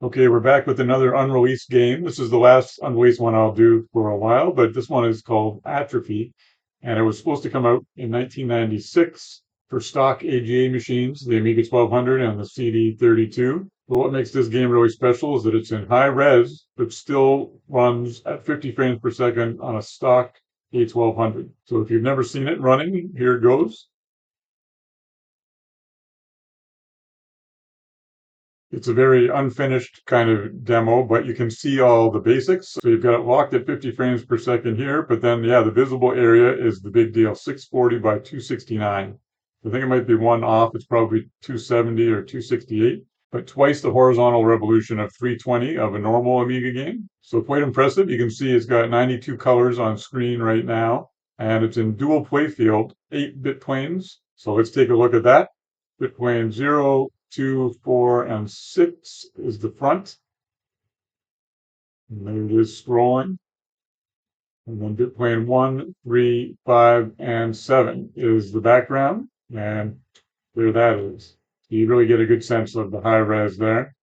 Okay, we're back with another unreleased game. This is the last unreleased one I'll do for a while, but this one is called Atrophy, and it was supposed to come out in 1996 for stock AGA machines, the Amiga 1200 and the CD32. But what makes this game really special is that it's in high res, but still runs at 50 frames per second on a stock A1200. So if you've never seen it running, here it goes. It's a very unfinished kind of demo, but you can see all the basics. So you've got it locked at 50 frames per second here, but then, yeah, the visible area is the big deal, 640 by 269. I think it might be one off. It's probably 270 or 268, but twice the horizontal revolution of 320 of a normal Amiga game. So quite impressive. You can see it's got 92 colors on screen right now, and it's in dual playfield, 8-bit planes. So let's take a look at that. Bit plane 0, 2, 4, and 6 is the front. And there it is scrolling. And then bit plane 1, 3, 5, and 7 is the background. And there that is. So you really get a good sense of the high res there.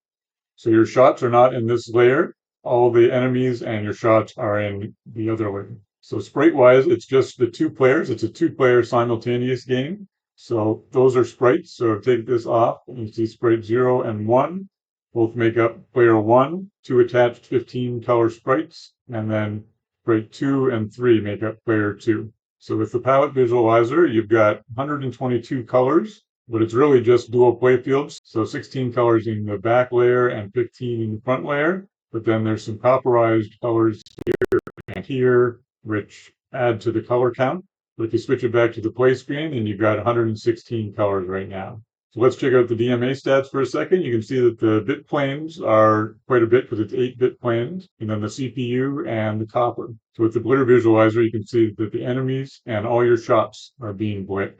So your shots are not in this layer. All the enemies and your shots are in the other layer. So sprite-wise, it's just the two players. It's a two-player simultaneous game. So those are sprites. So take this off, and you see sprite 0 and 1. Both make up player 1, two attached 15 color sprites, and then sprite 2 and 3 make up player 2. So with the palette visualizer, you've got 122 colors, but it's really just dual playfields. So 16 colors in the back layer and 15 in the front layer. But then there's some copperized colors here and here, which add to the color count. But if you switch it back to the play screen, then you've got 116 colors right now. So let's check out the DMA stats for a second. You can see that the bit planes are quite a bit because it's 8-bit planes, and then the CPU and the copper. So with the blitter visualizer, you can see that the enemies and all your shots are being blit.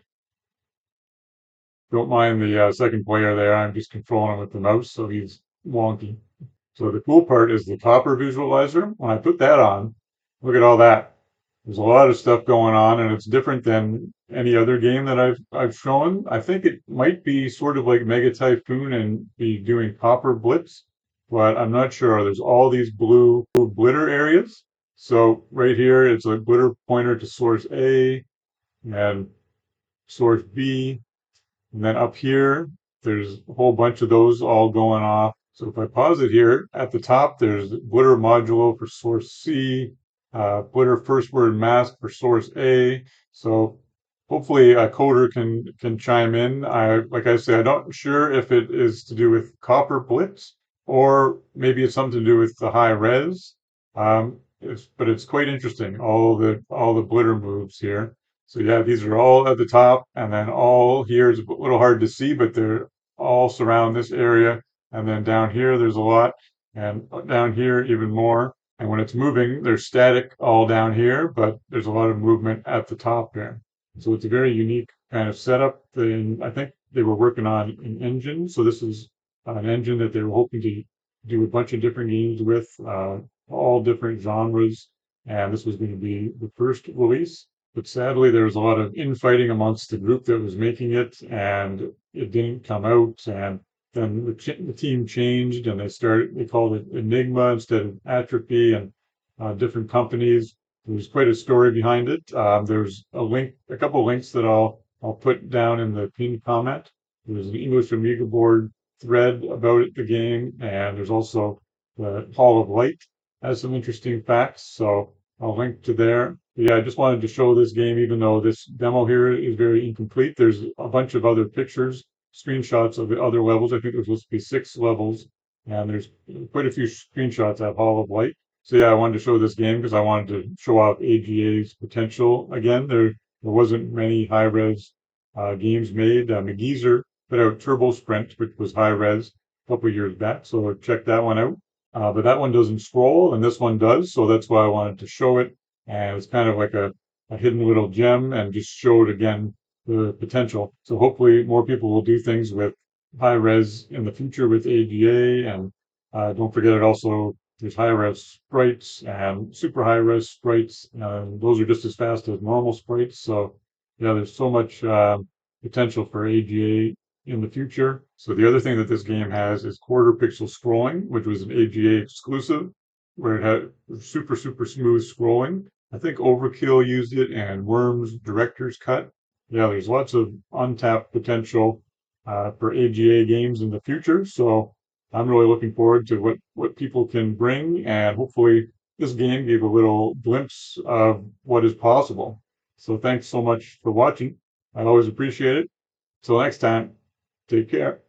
Don't mind the second player there. I'm just controlling him with the mouse, so he's wonky. So the cool part is the topper visualizer. When I put that on, look at all that. There's a lot of stuff going on, and it's different than any other game that I've shown. I think it might be sort of like Mega Typhoon and be doing copper blitz, but I'm not sure. There's all these blue blitter areas. So right here, it's a blitter pointer to source A and source B. And then up here, there's a whole bunch of those all going off. So if I pause it here, at the top, there's blitter modulo for source C, blitter first word mask for source A. So hopefully a coder can chime in. Like I said, I'm not sure if it is to do with copper blitz or maybe it's something to do with the high res. But it's quite interesting, all the blitter moves here. So yeah, these are all at the top, and then all here is a little hard to see, but they're all surround this area. And then down here, there's a lot, and down here even more. And when it's moving, they're static all down here, but there's a lot of movement at the top there. So it's a very unique kind of setup. I think they were working on an engine. So this is an engine that they were hoping to do a bunch of different games with, all different genres. And this was going to be the first release. But sadly, there was a lot of infighting amongst the group that was making it, and it didn't come out. And then the team changed, and they called it Enigma instead of Atrophy, and different companies. There's quite a story behind it. There's a couple of links that I'll put down in the pinned comment. There's an English Amiga board thread about the game, and there's also the Hall of Light has some interesting facts. So I'll link to there. Yeah, I just wanted to show this game, even though this demo here is very incomplete. There's a bunch of other pictures, screenshots of the other levels. I think there's supposed to be 6 levels, and there's quite a few screenshots at Hall of Light. So yeah, I wanted to show this game because I wanted to show off AGA's potential. Again, there wasn't many high-res games made. McGeezer put out Turbo Sprint, which was high-res a couple of years back, so check that one out. But that one doesn't scroll, and this one does, so that's why I wanted to show it. And it's kind of like a hidden little gem and just showed again the potential. So hopefully more people will do things with high res in the future with AGA. And don't forget it also, there's high res sprites and super high res sprites. Those are just as fast as normal sprites. So yeah, there's so much potential for AGA in the future. So the other thing that this game has is quarter pixel scrolling, which was an AGA exclusive, where it had super smooth scrolling. I think Overkill used it and Worms Director's Cut. Yeah, there's lots of untapped potential for AGA games in the future. So I'm really looking forward to what people can bring, and hopefully this game gave a little glimpse of what is possible. So thanks so much for watching. I always appreciate it. Till next time, take care.